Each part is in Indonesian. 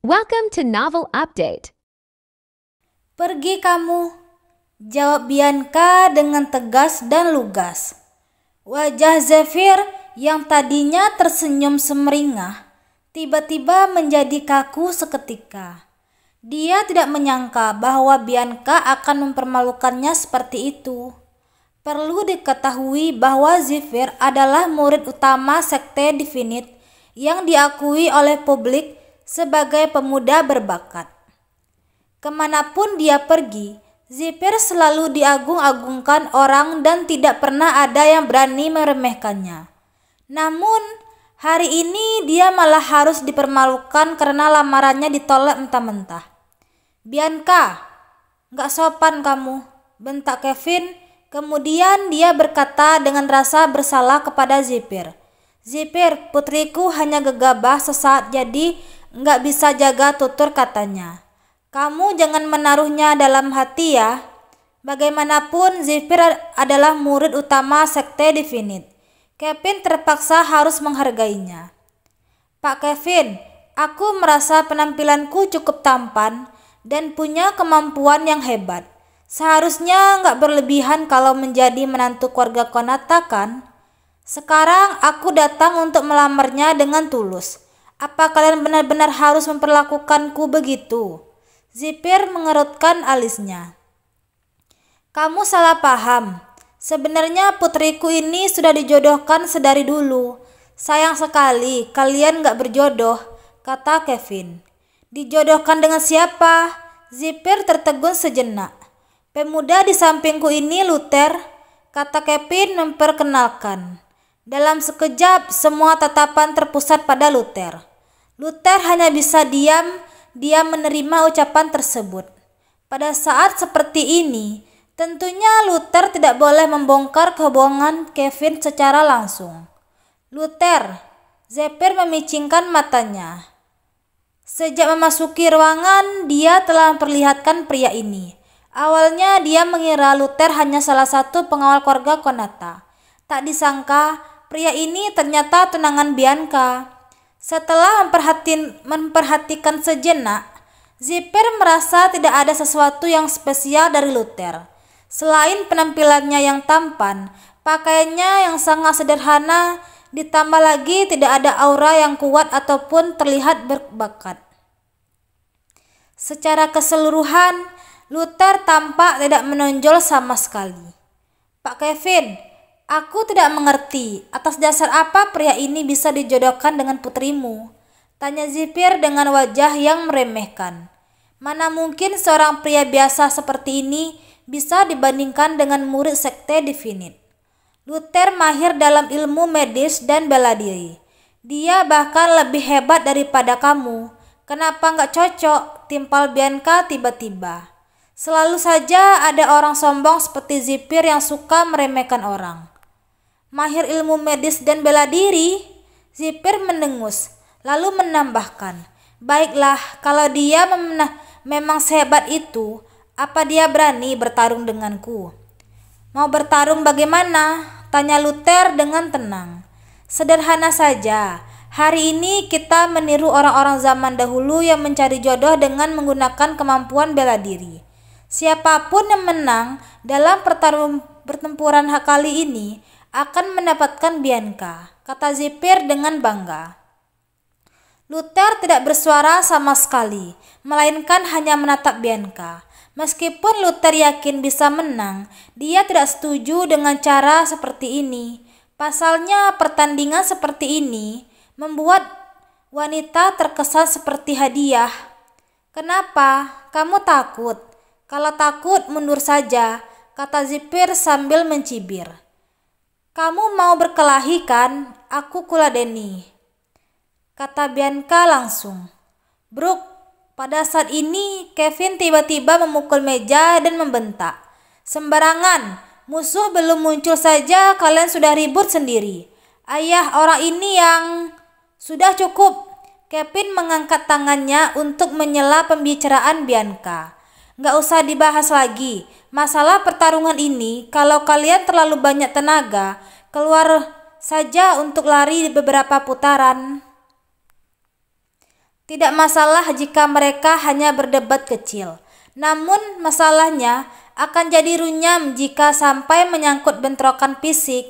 Welcome to Novel Update. Pergi kamu, jawab Bianca dengan tegas dan lugas. Wajah Zephyr yang tadinya tersenyum semeringah, tiba-tiba menjadi kaku seketika. Dia tidak menyangka bahwa Bianca akan mempermalukannya seperti itu. Perlu diketahui bahwa Zephyr adalah murid utama Sekte Divinity yang diakui oleh publik sebagai pemuda berbakat. Kemanapun dia pergi, Zephyr selalu diagung-agungkan orang dan tidak pernah ada yang berani meremehkannya. Namun, hari ini dia malah harus dipermalukan karena lamarannya ditolak mentah-mentah. Bianca, gak sopan kamu, bentak Kevin. Kemudian dia berkata dengan rasa bersalah kepada Zephyr. Zephyr, putriku hanya gegabah sesaat jadi gak bisa jaga tutur katanya. Kamu jangan menaruhnya dalam hati ya. Bagaimanapun Zephyr adalah murid utama Sekte Divinity. Kevin terpaksa harus menghargainya. Pak Kevin, aku merasa penampilanku cukup tampan dan punya kemampuan yang hebat. Seharusnya nggak berlebihan kalau menjadi menantu keluarga Konata kan? Sekarang aku datang untuk melamarnya dengan tulus. Apa kalian benar-benar harus memperlakukanku begitu? Zephyr mengerutkan alisnya. Kamu salah paham. Sebenarnya putriku ini sudah dijodohkan sedari dulu. Sayang sekali kalian gak berjodoh, kata Kevin. Dijodohkan dengan siapa? Zephyr tertegun sejenak. Pemuda di sampingku ini Luther, kata Kevin memperkenalkan. Dalam sekejap semua tatapan terpusat pada Luther. Luther hanya bisa diam. Dia menerima ucapan tersebut. Pada saat seperti ini, tentunya Luther tidak boleh membongkar kebohongan Kevin secara langsung. Luther, Zephyr memicingkan matanya. Sejak memasuki ruangan, dia telah memperlihatkan pria ini. Awalnya dia mengira Luther hanya salah satu pengawal keluarga Konata. Tak disangka, pria ini ternyata tunangan Bianca. Setelah memperhatikan sejenak, Zephyr merasa tidak ada sesuatu yang spesial dari Luther. Selain penampilannya yang tampan, pakaiannya yang sangat sederhana, ditambah lagi tidak ada aura yang kuat ataupun terlihat berbakat. Secara keseluruhan, Luther tampak tidak menonjol sama sekali. Pak Kevin, aku tidak mengerti atas dasar apa pria ini bisa dijodohkan dengan putrimu, tanya Zephyr dengan wajah yang meremehkan. Mana mungkin seorang pria biasa seperti ini bisa dibandingkan dengan murid Sekte Divinity. Luther mahir dalam ilmu medis dan bela diri. Dia bahkan lebih hebat daripada kamu. Kenapa nggak cocok? Timpal Bianca tiba-tiba. Selalu saja ada orang sombong seperti Zephyr yang suka meremehkan orang. Mahir ilmu medis dan bela diri? Zephyr mendengus, lalu menambahkan, baiklah, kalau dia memang sehebat itu, apa dia berani bertarung denganku? Mau bertarung bagaimana? Tanya Luther dengan tenang. Sederhana saja, hari ini kita meniru orang-orang zaman dahulu yang mencari jodoh dengan menggunakan kemampuan bela diri. Siapapun yang menang dalam pertempuran kali ini akan mendapatkan Bianca, kata Zephyr dengan bangga. Luther tidak bersuara sama sekali, melainkan hanya menatap Bianca. Meskipun Luther yakin bisa menang, dia tidak setuju dengan cara seperti ini. Pasalnya pertandingan seperti ini membuat wanita terkesan seperti hadiah. Kenapa? Kamu takut? Kalau takut mundur saja, kata Zephyr sambil mencibir. Kamu mau berkelahi kan? Aku kuladeni, kata Bianca langsung. Brooke, pada saat ini Kevin tiba-tiba memukul meja dan membentak. Sembarangan, musuh belum muncul saja kalian sudah ribut sendiri. Ayah orang ini yang... Sudah cukup. Kevin mengangkat tangannya untuk menyela pembicaraan Bianca. Gak usah dibahas lagi. Masalah pertarungan ini, kalau kalian terlalu banyak tenaga, keluar saja untuk lari beberapa putaran. Tidak masalah jika mereka hanya berdebat kecil. Namun masalahnya akan jadi runyam jika sampai menyangkut bentrokan fisik.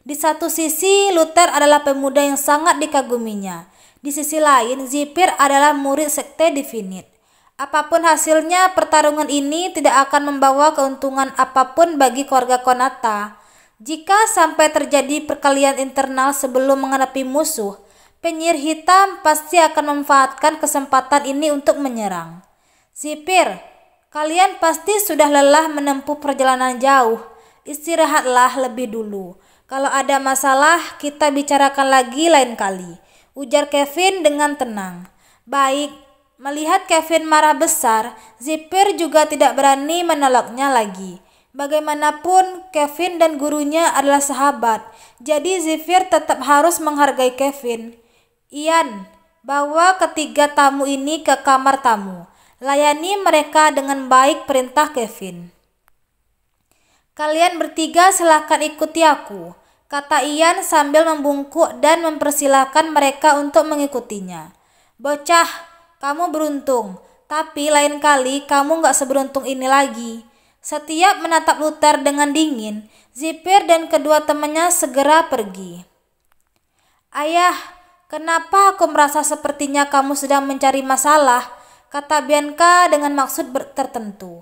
Di satu sisi, Luther adalah pemuda yang sangat dikaguminya. Di sisi lain, Zipir adalah murid sekte Divinit. Apapun hasilnya, pertarungan ini tidak akan membawa keuntungan apapun bagi keluarga Konata. Jika sampai terjadi perkelahian internal sebelum menghadapi musuh, penyihir hitam pasti akan memanfaatkan kesempatan ini untuk menyerang. Zipir, kalian pasti sudah lelah menempuh perjalanan jauh. Istirahatlah lebih dulu. Kalau ada masalah, kita bicarakan lagi lain kali, ujar Kevin dengan tenang. Baik, melihat Kevin marah besar, Zipir juga tidak berani menolaknya lagi. Bagaimanapun, Kevin dan gurunya adalah sahabat, jadi Zipir tetap harus menghargai Kevin. Ian, bawa ketiga tamu ini ke kamar tamu. Layani mereka dengan baik, perintah Kevin. Kalian bertiga silakan ikuti aku, kata Ian sambil membungkuk dan mempersilahkan mereka untuk mengikutinya. Bocah, kamu beruntung, tapi lain kali kamu gak seberuntung ini lagi. Setiap menatap Luther dengan dingin, Zipir dan kedua temannya segera pergi. Ayah, kenapa aku merasa sepertinya kamu sedang mencari masalah? Kata Bianca dengan maksud tertentu.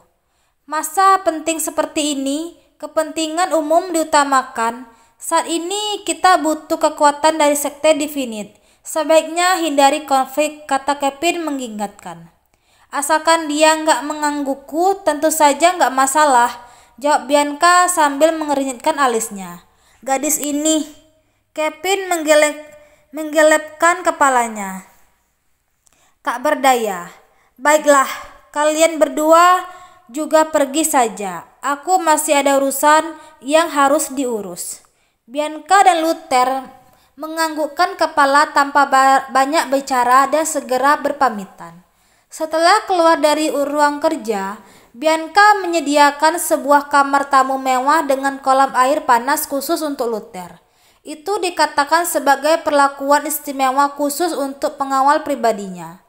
Masa penting seperti ini, kepentingan umum diutamakan. Saat ini kita butuh kekuatan dari sekte Divinit. Sebaiknya hindari konflik, kata Kevin mengingatkan. Asalkan dia nggak menganggukku, tentu saja nggak masalah, jawab Bianca sambil mengernyitkan alisnya. Gadis ini, Kevin menggelepkan kepalanya. Tak berdaya. Baiklah, kalian berdua juga pergi saja. Aku masih ada urusan yang harus diurus. Bianca dan Luther menganggukkan kepala tanpa banyak bicara dan segera berpamitan. Setelah keluar dari ruang kerja, Bianca menyediakan sebuah kamar tamu mewah dengan kolam air panas khusus untuk Luther. Itu dikatakan sebagai perlakuan istimewa khusus untuk pengawal pribadinya.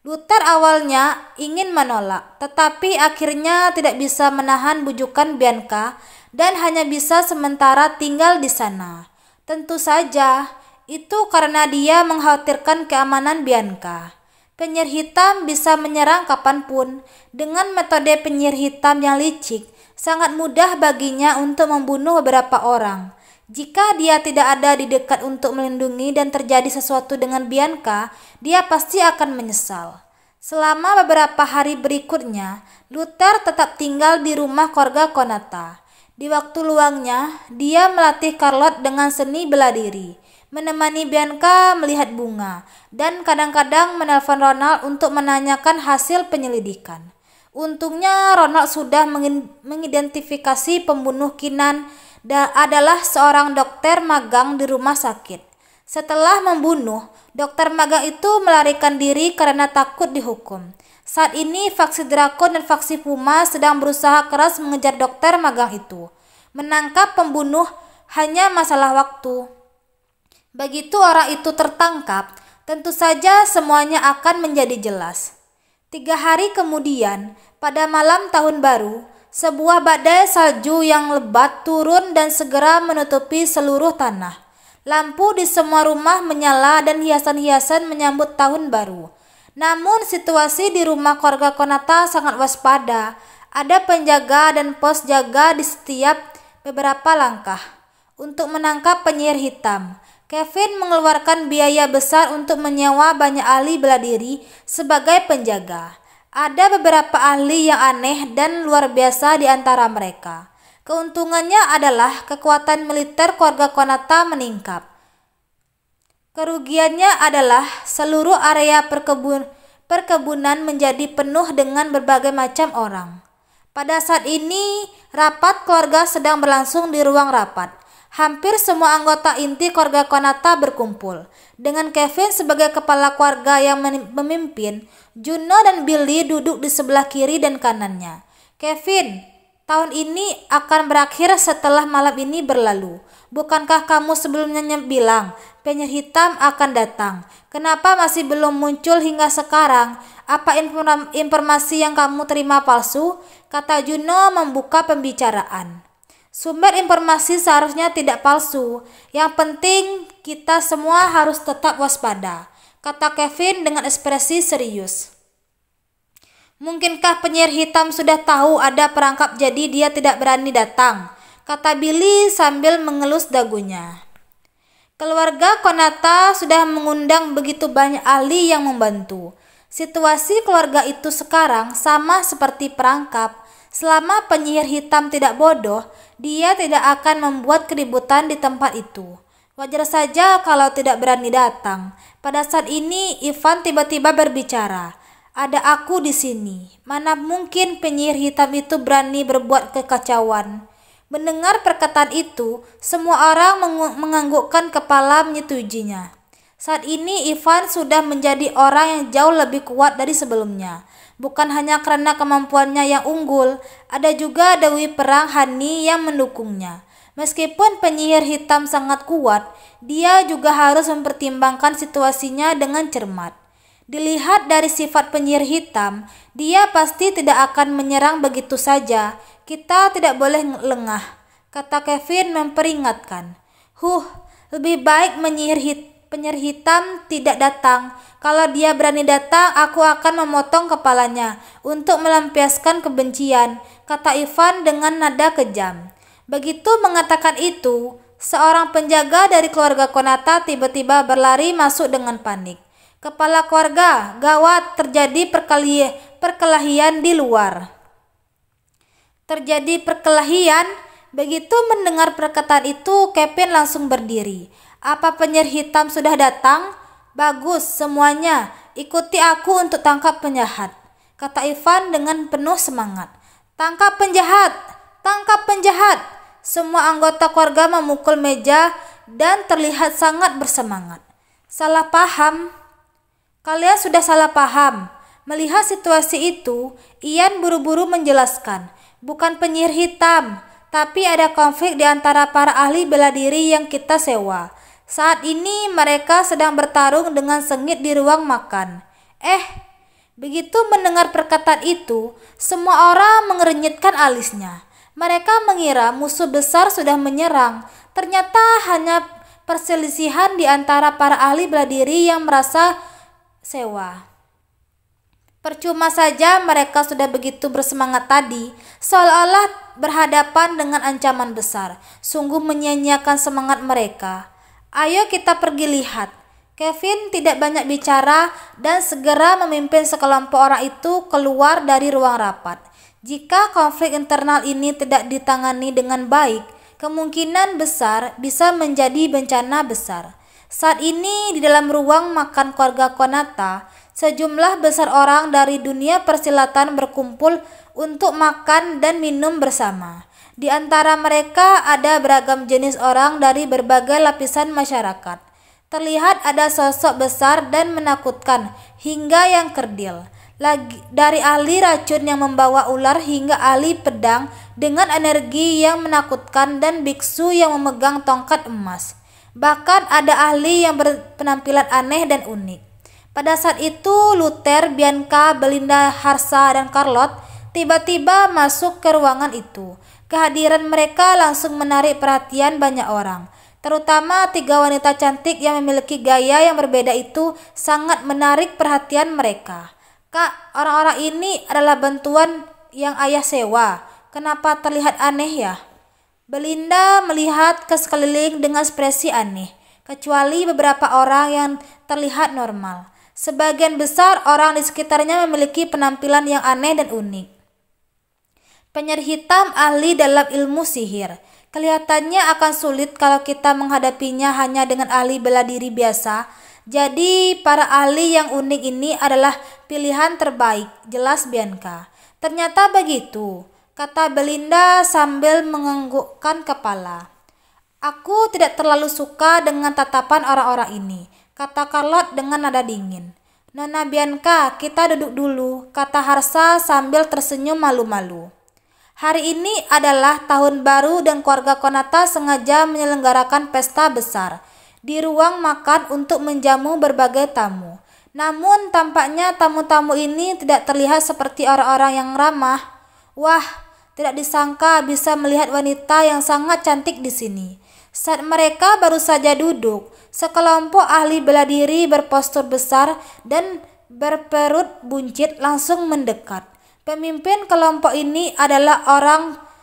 Luther awalnya ingin menolak, tetapi akhirnya tidak bisa menahan bujukan Bianca dan hanya bisa sementara tinggal di sana. Tentu saja, itu karena dia mengkhawatirkan keamanan Bianca. Penyihir hitam bisa menyerang kapanpun. Dengan metode penyihir hitam yang licik, sangat mudah baginya untuk membunuh beberapa orang. Jika dia tidak ada di dekat untuk melindungi dan terjadi sesuatu dengan Bianca, dia pasti akan menyesal. Selama beberapa hari berikutnya, Luther tetap tinggal di rumah keluarga Konata. Di waktu luangnya, dia melatih Charlotte dengan seni bela diri, menemani Bianca melihat bunga, dan kadang-kadang menelpon Ronald untuk menanyakan hasil penyelidikan. Untungnya Ronald sudah mengidentifikasi pembunuh Keenan adalah seorang dokter magang di rumah sakit. Setelah membunuh, dokter magang itu melarikan diri karena takut dihukum. Saat ini faksi Drakon dan faksi Puma sedang berusaha keras mengejar dokter magang itu. Menangkap pembunuh hanya masalah waktu. Begitu orang itu tertangkap, tentu saja semuanya akan menjadi jelas. 3 hari kemudian, pada malam tahun baru, sebuah badai salju yang lebat turun dan segera menutupi seluruh tanah. Lampu di semua rumah menyala dan hiasan-hiasan menyambut tahun baru. Namun situasi di rumah keluarga Konata sangat waspada. Ada penjaga dan pos jaga di setiap beberapa langkah. Untuk menangkap penyihir hitam, Kevin mengeluarkan biaya besar untuk menyewa banyak ahli bela diri sebagai penjaga. Ada beberapa ahli yang aneh dan luar biasa di antara mereka. Keuntungannya adalah kekuatan militer keluarga Konata meningkat. Kerugiannya adalah seluruh area perkebunan menjadi penuh dengan berbagai macam orang. Pada saat ini, rapat keluarga sedang berlangsung di ruang rapat. Hampir semua anggota inti keluarga Konata berkumpul. Dengan Kevin sebagai kepala keluarga yang memimpin, Juno dan Billy duduk di sebelah kiri dan kanannya. Kevin, Tahun ini akan berakhir setelah malam ini berlalu. Bukankah kamu sebelumnya bilang penyihir hitam akan datang? Kenapa masih belum muncul hingga sekarang? Apa informasi yang kamu terima palsu? Kata Juno membuka pembicaraan. Sumber informasi seharusnya tidak palsu. Yang penting kita semua harus tetap waspada, kata Kevin dengan ekspresi serius. Mungkinkah penyihir hitam sudah tahu ada perangkap jadi dia tidak berani datang? Kata Billy sambil mengelus dagunya. Keluarga Konata sudah mengundang begitu banyak ahli yang membantu. Situasi keluarga itu sekarang sama seperti perangkap. Selama penyihir hitam tidak bodoh, dia tidak akan membuat keributan di tempat itu. Wajar saja kalau tidak berani datang. Pada saat ini Ivan tiba-tiba berbicara. Ada aku di sini. Mana mungkin penyihir hitam itu berani berbuat kekacauan. Mendengar perkataan itu, semua orang menganggukkan kepala menyetujuinya. Saat ini Ivan sudah menjadi orang yang jauh lebih kuat dari sebelumnya. Bukan hanya karena kemampuannya yang unggul, ada juga Dewi Perang Hani yang mendukungnya. Meskipun penyihir hitam sangat kuat, dia juga harus mempertimbangkan situasinya dengan cermat. Dilihat dari sifat penyihir hitam, dia pasti tidak akan menyerang begitu saja. Kita tidak boleh lengah, kata Kevin memperingatkan. Lebih baik penyihir hitam tidak datang. Kalau dia berani datang, aku akan memotong kepalanya untuk melampiaskan kebencian, kata Ivan dengan nada kejam. Begitu mengatakan itu, seorang penjaga dari keluarga Konata tiba-tiba berlari masuk dengan panik. Kepala keluarga, gawat, terjadi perkelahian di luar. Terjadi perkelahian? Begitu mendengar perkataan itu, Kevin langsung berdiri. Apa penyihir hitam sudah datang? Bagus semuanya, ikuti aku untuk tangkap penjahat, kata Ivan dengan penuh semangat. Tangkap penjahat! Tangkap penjahat! Semua anggota keluarga memukul meja dan terlihat sangat bersemangat. Salah paham. Kalian sudah salah paham. Melihat situasi itu, Ian buru-buru menjelaskan, bukan penyihir hitam, tapi ada konflik di antara para ahli bela diri yang kita sewa. Saat ini mereka sedang bertarung dengan sengit di ruang makan. Begitu mendengar perkataan itu, semua orang mengernyitkan alisnya. Mereka mengira musuh besar sudah menyerang. Ternyata hanya perselisihan di antara para ahli bela diri yang merasa sewa. Percuma saja mereka sudah begitu bersemangat tadi, seolah-olah berhadapan dengan ancaman besar. Sungguh menyia-nyiakan semangat mereka. Ayo kita pergi lihat. Kevin tidak banyak bicara dan segera memimpin sekelompok orang itu keluar dari ruang rapat. Jika konflik internal ini tidak ditangani dengan baik, kemungkinan besar bisa menjadi bencana besar. Saat ini di dalam ruang makan keluarga Konata, sejumlah besar orang dari dunia persilatan berkumpul untuk makan dan minum bersama. Di antara mereka ada beragam jenis orang dari berbagai lapisan masyarakat. Terlihat ada sosok besar dan menakutkan hingga yang kerdil. Dari ahli racun yang membawa ular hingga ahli pedang dengan energi yang menakutkan dan biksu yang memegang tongkat emas. Bahkan ada ahli yang berpenampilan aneh dan unik. Pada saat itu Luther, Bianca, Belinda, Harsa, dan Charlotte tiba-tiba masuk ke ruangan itu. Kehadiran mereka langsung menarik perhatian banyak orang. Terutama 3 wanita cantik yang memiliki gaya yang berbeda itu sangat menarik perhatian mereka. Kak, orang-orang ini adalah bantuan yang ayah sewa. Kenapa terlihat aneh ya? Belinda melihat ke sekeliling dengan ekspresi aneh, kecuali beberapa orang yang terlihat normal. Sebagian besar orang di sekitarnya memiliki penampilan yang aneh dan unik. Penyihir hitam ahli dalam ilmu sihir. Kelihatannya akan sulit kalau kita menghadapinya hanya dengan ahli bela diri biasa. Jadi para ahli yang unik ini adalah pilihan terbaik, jelas Bianca. Ternyata begitu, kata Belinda sambil menganggukkan kepala. Aku tidak terlalu suka dengan tatapan orang-orang ini, kata Charlotte dengan nada dingin. Nona Bianca, kita duduk dulu, kata Harsa sambil tersenyum malu-malu. Hari ini adalah tahun baru dan keluarga Konata sengaja menyelenggarakan pesta besar di ruang makan untuk menjamu berbagai tamu. Namun tampaknya tamu-tamu ini tidak terlihat seperti orang-orang yang ramah. Wah, tidak disangka bisa melihat wanita yang sangat cantik di sini. Saat mereka baru saja duduk, sekelompok ahli bela diri berpostur besar dan berperut buncit langsung mendekat. Pemimpin kelompok ini adalah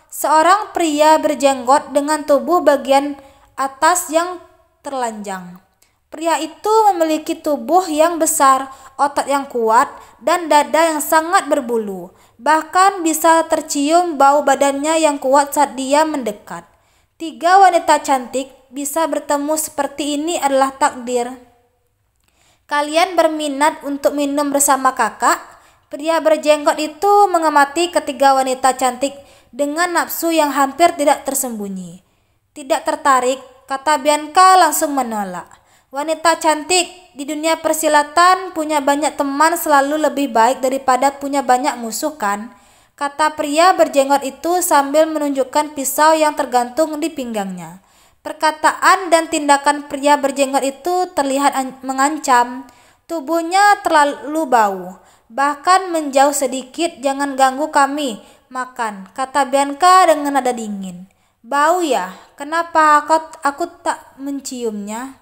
seorang pria berjenggot dengan tubuh bagian atas yang terlanjang. Pria itu memiliki tubuh yang besar, otot yang kuat, dan dada yang sangat berbulu. Bahkan bisa tercium bau badannya yang kuat saat dia mendekat. 3 wanita cantik bisa bertemu seperti ini adalah takdir. Kalian berminat untuk minum bersama kakak? Pria berjenggot itu mengamati ketiga wanita cantik dengan nafsu yang hampir tidak tersembunyi. Tidak tertarik, kata Bianca langsung menolak. Wanita cantik di dunia persilatan punya banyak teman selalu lebih baik daripada punya banyak musuh kan? Kata pria berjenggot itu sambil menunjukkan pisau yang tergantung di pinggangnya. Perkataan dan tindakan pria berjenggot itu terlihat mengancam. Tubuhnya terlalu bau. Bahkan menjauh sedikit, jangan ganggu kami makan, kata Bianca dengan nada dingin. Bau ya? Kenapa aku tak menciumnya?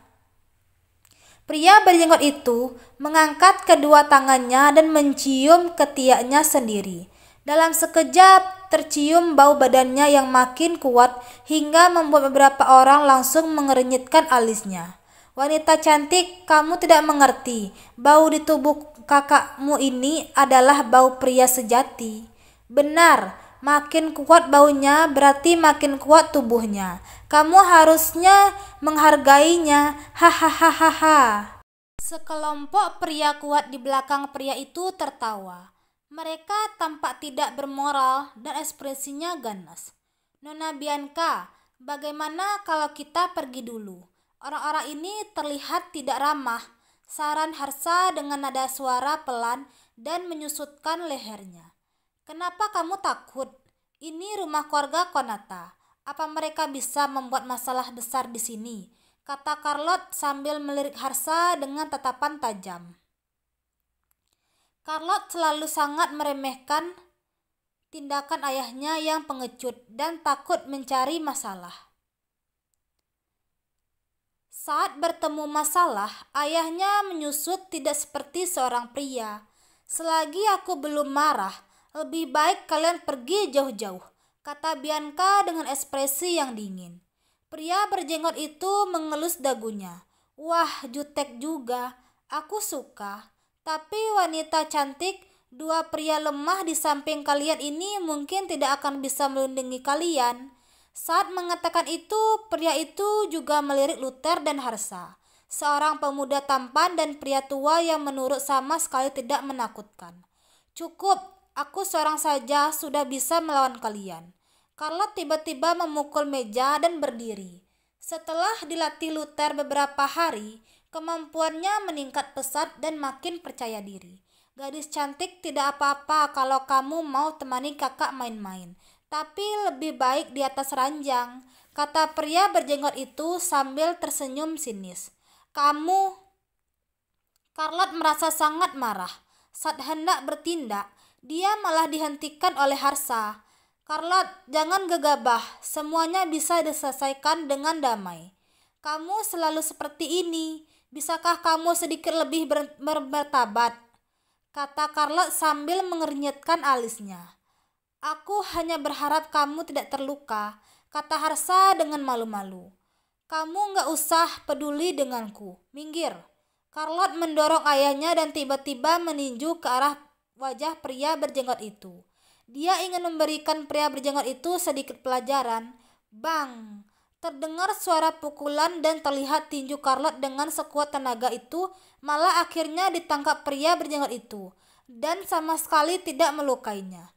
Pria berjenggot itu mengangkat kedua tangannya dan mencium ketiaknya sendiri. Dalam sekejap tercium bau badannya yang makin kuat hingga membuat beberapa orang langsung mengernyitkan alisnya. Wanita cantik, kamu tidak mengerti. Bau di tubuh kakakmu ini adalah bau pria sejati. Benar, makin kuat baunya berarti makin kuat tubuhnya. Kamu harusnya menghargainya. Hahaha. Sekelompok pria kuat di belakang pria itu tertawa. Mereka tampak tidak bermoral dan ekspresinya ganas. Nona Bianca, bagaimana kalau kita pergi dulu? Orang-orang ini terlihat tidak ramah, saran Harsa dengan nada suara pelan dan menyusutkan lehernya. Kenapa kamu takut? Ini rumah keluarga Konata. Apa mereka bisa membuat masalah besar di sini? Kata Charlotte sambil melirik Harsa dengan tatapan tajam. Charlotte selalu sangat meremehkan tindakan ayahnya yang pengecut dan takut mencari masalah. Saat bertemu masalah, ayahnya menyusut tidak seperti seorang pria. Selagi aku belum marah, lebih baik kalian pergi jauh-jauh, kata Bianca dengan ekspresi yang dingin. Pria berjenggot itu mengelus dagunya. Wah, jutek juga. Aku suka. Tapi wanita cantik, 2 pria lemah di samping kalian ini mungkin tidak akan bisa melindungi kalian. Saat mengatakan itu, pria itu juga melirik Luther dan Harsa, seorang pemuda tampan dan pria tua yang menurut sama sekali tidak menakutkan. Cukup, aku seorang saja sudah bisa melawan kalian. Charlotte tiba-tiba memukul meja dan berdiri. Setelah dilatih Luther beberapa hari, kemampuannya meningkat pesat dan makin percaya diri. Gadis cantik, tidak apa-apa kalau kamu mau temani kakak main-main. Tapi lebih baik di atas ranjang, kata pria berjenggot itu sambil tersenyum sinis. Charlotte merasa sangat marah. Saat hendak bertindak, dia malah dihentikan oleh Harsa. Charlotte, jangan gegabah, semuanya bisa diselesaikan dengan damai. Kamu selalu seperti ini, bisakah kamu sedikit lebih bermartabat? Kata Charlotte sambil mengernyitkan alisnya. Aku hanya berharap kamu tidak terluka, kata Harsa dengan malu-malu. Kamu gak usah peduli denganku, minggir. Charlotte mendorong ayahnya dan tiba-tiba meninju ke arah wajah pria berjenggot itu. Dia ingin memberikan pria berjenggot itu sedikit pelajaran. Bang! Terdengar suara pukulan dan terlihat tinju Charlotte dengan sekuat tenaga itu malah akhirnya ditangkap pria berjenggot itu dan sama sekali tidak melukainya.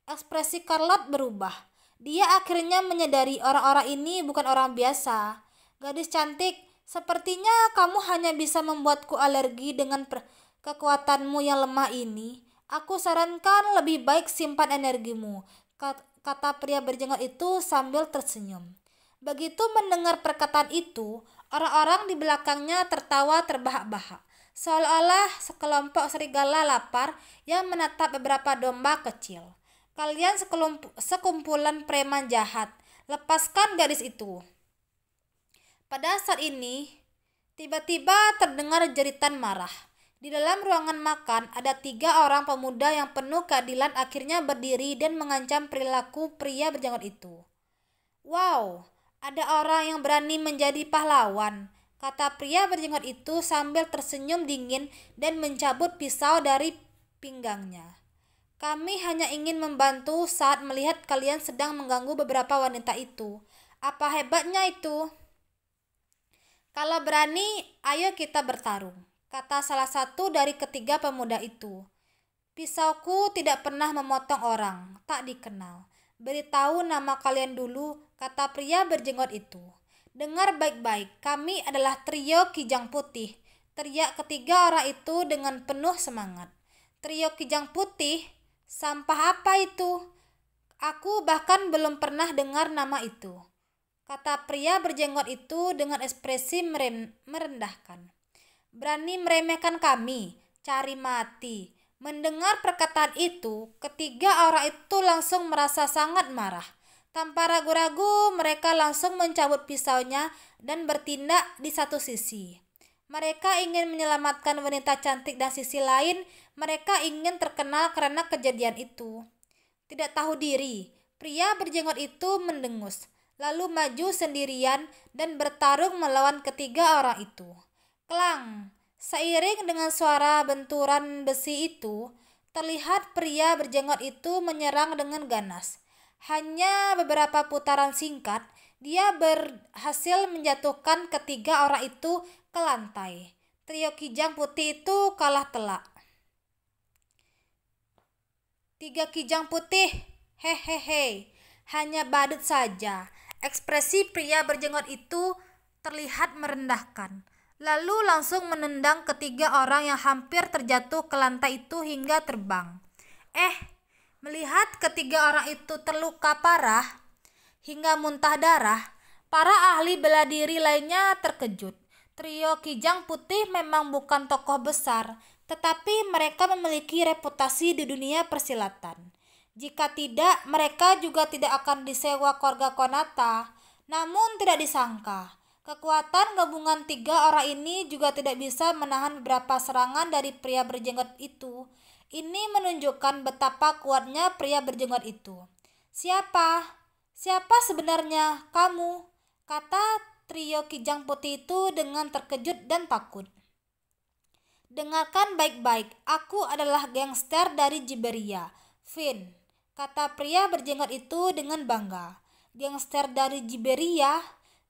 Ekspresi Charlotte berubah. Dia akhirnya menyadari orang-orang ini bukan orang biasa. Gadis cantik, sepertinya kamu hanya bisa membuatku alergi dengan kekuatanmu yang lemah ini. Aku sarankan lebih baik simpan energimu. kata pria berjenggot itu sambil tersenyum. Begitu mendengar perkataan itu, orang-orang di belakangnya tertawa terbahak-bahak, seolah-olah sekelompok serigala lapar yang menatap beberapa domba kecil. Kalian sekumpulan preman jahat, lepaskan gadis itu. Pada saat ini, tiba-tiba terdengar jeritan marah. Di dalam ruangan makan, ada 3 orang pemuda yang penuh keadilan akhirnya berdiri dan mengancam perilaku pria berjenggot itu. "Wow, ada orang yang berani menjadi pahlawan," kata pria berjenggot itu sambil tersenyum dingin dan mencabut pisau dari pinggangnya. "Kami hanya ingin membantu saat melihat kalian sedang mengganggu beberapa wanita itu. Apa hebatnya itu?" "Kalau berani, ayo kita bertarung," kata salah satu dari ketiga pemuda itu. "Pisauku tidak pernah memotong orang, tak dikenal. Beritahu nama kalian dulu," kata pria berjenggot itu. "Dengar baik-baik, kami adalah trio Kijang Putih," teriak ketiga orang itu dengan penuh semangat. "Trio Kijang Putih? Sampah apa itu? Aku bahkan belum pernah dengar nama itu," kata pria berjenggot itu dengan ekspresi merendahkan. "Berani meremehkan kami? Cari mati." Mendengar perkataan itu, ketiga orang itu langsung merasa sangat marah. Tanpa ragu-ragu, mereka langsung mencabut pisaunya dan bertindak di satu sisi. Mereka ingin menyelamatkan wanita cantik dan sisi lain, mereka ingin terkenal karena kejadian itu. Tidak tahu diri, pria berjenggot itu mendengus, lalu maju sendirian dan bertarung melawan ketiga orang itu. Klang! Seiring dengan suara benturan besi itu, terlihat pria berjenggot itu menyerang dengan ganas. Hanya beberapa putaran singkat, dia berhasil menjatuhkan ketiga orang itu ke lantai. Trio Kijang Putih itu kalah telak. 3 Kijang Putih, hehehe, hanya badut saja. Ekspresi pria berjenggot itu terlihat merendahkan. Lalu langsung menendang ketiga orang yang hampir terjatuh ke lantai itu hingga terbang. Melihat ketiga orang itu terluka parah hingga muntah darah, para ahli bela diri lainnya terkejut. Trio Kijang Putih memang bukan tokoh besar, tetapi mereka memiliki reputasi di dunia persilatan. Jika tidak, mereka juga tidak akan disewa keluarga Konata. Namun tidak disangka, kekuatan gabungan 3 orang ini juga tidak bisa menahan beberapa serangan dari pria berjenggot itu. Ini menunjukkan betapa kuatnya pria berjenggot itu. Siapa sebenarnya kamu?" kata trio Kijang Putih itu dengan terkejut dan takut. "Dengarkan baik-baik, aku adalah gangster dari Jiberia, Finn," kata pria berjenggot itu dengan bangga. "Gangster dari Jiberia?"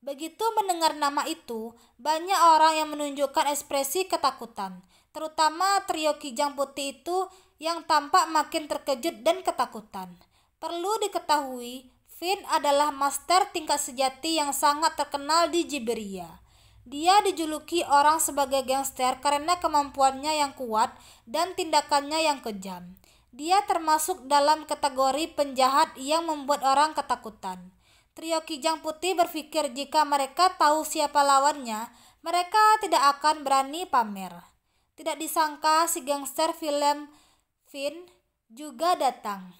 Begitu mendengar nama itu, banyak orang yang menunjukkan ekspresi ketakutan, terutama trio Kijang Putih itu yang tampak makin terkejut dan ketakutan. Perlu diketahui, Finn adalah master tingkat sejati yang sangat terkenal di Jiberia. Dia dijuluki orang sebagai gangster karena kemampuannya yang kuat dan tindakannya yang kejam. Dia termasuk dalam kategori penjahat yang membuat orang ketakutan. Trio Kijang Putih berpikir jika mereka tahu siapa lawannya, mereka tidak akan berani pamer. Tidak disangka si gangster film Finn juga datang.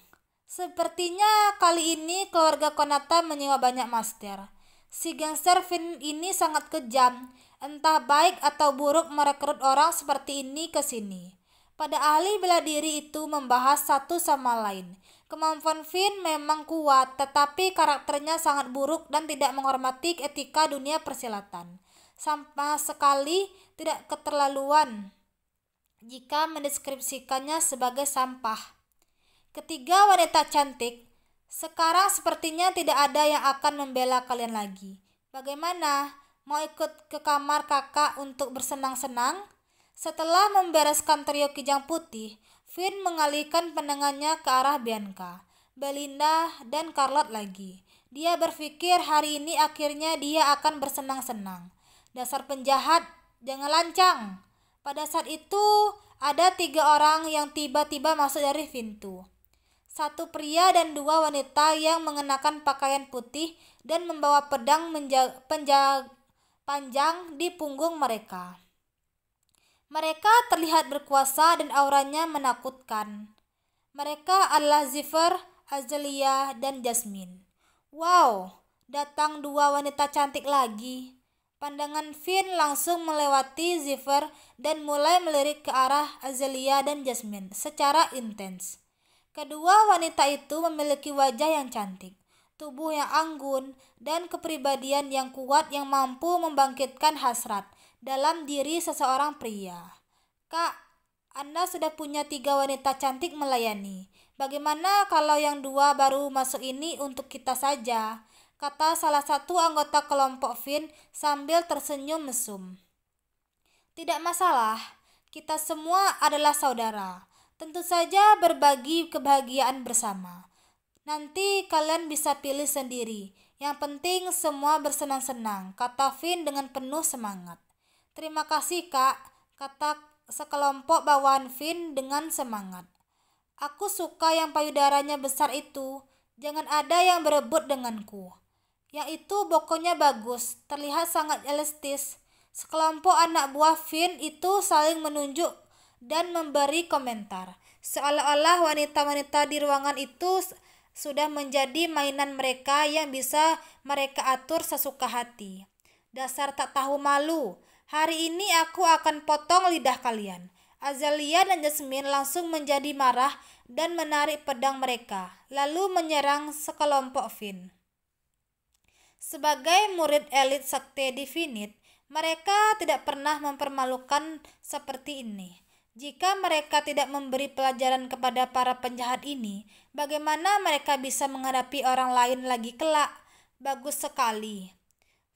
Sepertinya kali ini keluarga Konata menyewa banyak master. Si gangster Finn ini sangat kejam, entah baik atau buruk merekrut orang seperti ini ke sini. Pada ahli bela diri itu membahas satu sama lain. Kemampuan Finn memang kuat, tetapi karakternya sangat buruk dan tidak menghormati etika dunia persilatan. Sama sekali tidak keterlaluan jika mendeskripsikannya sebagai sampah. Ketiga wanita cantik, sekarang sepertinya tidak ada yang akan membela kalian lagi. Bagaimana? Mau ikut ke kamar kakak untuk bersenang-senang? Setelah membereskan trio Kijang Putih, Finn mengalihkan pandangannya ke arah Bianca, Belinda, dan Charlotte lagi. Dia berpikir hari ini akhirnya dia akan bersenang-senang. Dasar penjahat, jangan lancang. Pada saat itu, ada 3 orang yang tiba-tiba masuk dari pintu. Satu pria dan dua wanita yang mengenakan pakaian putih dan membawa pedang panjang di punggung mereka. Mereka terlihat berkuasa dan auranya menakutkan. Mereka adalah Zephyr, Azalea, dan Jasmine. Wow, datang dua wanita cantik lagi. Pandangan Finn langsung melewati Zephyr dan mulai melirik ke arah Azalea dan Jasmine secara intens. Kedua wanita itu memiliki wajah yang cantik, tubuh yang anggun, dan kepribadian yang kuat yang mampu membangkitkan hasrat dalam diri seseorang pria. Kak, Anda sudah punya 3 wanita cantik melayani. Bagaimana kalau yang 2 baru masuk ini untuk kita saja? Kata salah satu anggota kelompok Finn sambil tersenyum mesum. Tidak masalah, kita semua adalah saudara. Tentu saja berbagi kebahagiaan bersama. Nanti kalian bisa pilih sendiri. Yang penting semua bersenang-senang, kata Finn dengan penuh semangat. Terima kasih kak, kata sekelompok bawahan Finn dengan semangat. Aku suka yang payudaranya besar itu. Jangan ada yang berebut denganku. Yang itu bokonya bagus, terlihat sangat elastis. Sekelompok anak buah Finn itu saling menunjuk dan memberi komentar. Seolah-olah wanita-wanita di ruangan itu sudah menjadi mainan mereka yang bisa mereka atur sesuka hati. Dasar tak tahu malu. Hari ini aku akan potong lidah kalian. Azalea dan Jasmine langsung menjadi marah dan menarik pedang mereka, lalu menyerang sekelompok Finn. Sebagai murid elit sekte Divinite, mereka tidak pernah mempermalukan seperti ini. Jika mereka tidak memberi pelajaran kepada para penjahat ini, bagaimana mereka bisa menghadapi orang lain lagi kelak? Bagus sekali.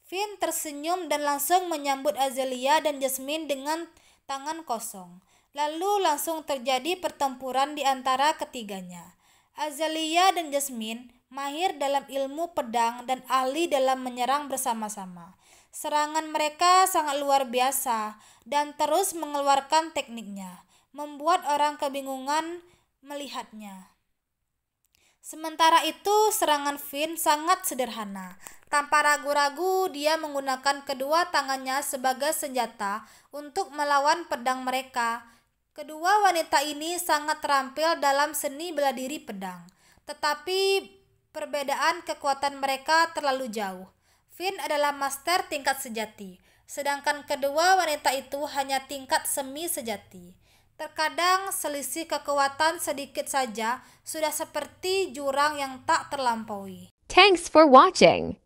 Finn tersenyum dan langsung menyambut Azalea dan Jasmine dengan tangan kosong. Lalu langsung terjadi pertempuran di antara ketiganya. Azalea dan Jasmine mahir dalam ilmu pedang dan ahli dalam menyerang bersama-sama. Serangan mereka sangat luar biasa dan terus mengeluarkan tekniknya, membuat orang kebingungan melihatnya. Sementara itu, serangan Finn sangat sederhana. Tanpa ragu-ragu, dia menggunakan kedua tangannya sebagai senjata untuk melawan pedang mereka. Kedua wanita ini sangat terampil dalam seni bela diri pedang, tetapi perbedaan kekuatan mereka terlalu jauh. Finn adalah master tingkat sejati, sedangkan kedua wanita itu hanya tingkat semi sejati. Terkadang selisih kekuatan sedikit saja sudah seperti jurang yang tak terlampaui. Thanks for watching.